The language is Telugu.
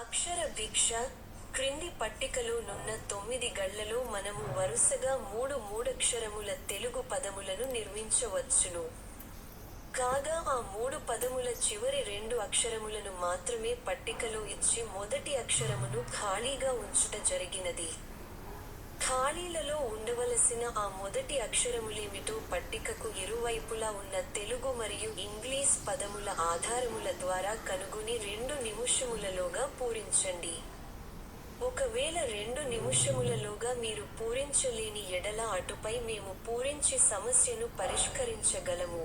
అక్షర భిక్ష క్రింది పట్టికలో నున్న 9 గళ్లలో మనము వరుసగా మూడక్షరముల తెలుగు పదములను నిర్మించవచ్చును. కాగా ఆ 3 పదముల చివరి 2 అక్షరములను మాత్రమే పట్టికలో ఇచ్చి మొదటి అక్షరమును ఖాళీగా ఉంచుట జరిగినది. ఖాళీలలో ఉండవలసిన ఆ మొదటి అక్షరములేమిటో పట్టికకు ఇరువైపులా ఉన్న తెలుగు మరియు ఇంగ్లీష్ పదముల ఆధారముల ద్వారా కనుగొని 2 నిముషములలోగా పూరించండి. ఒకవేళ 2 నిముషములలోగా మీరు పూరించలేని ఎడల అటుపై మేము పూరించి సమస్యను పరిష్కరించగలము.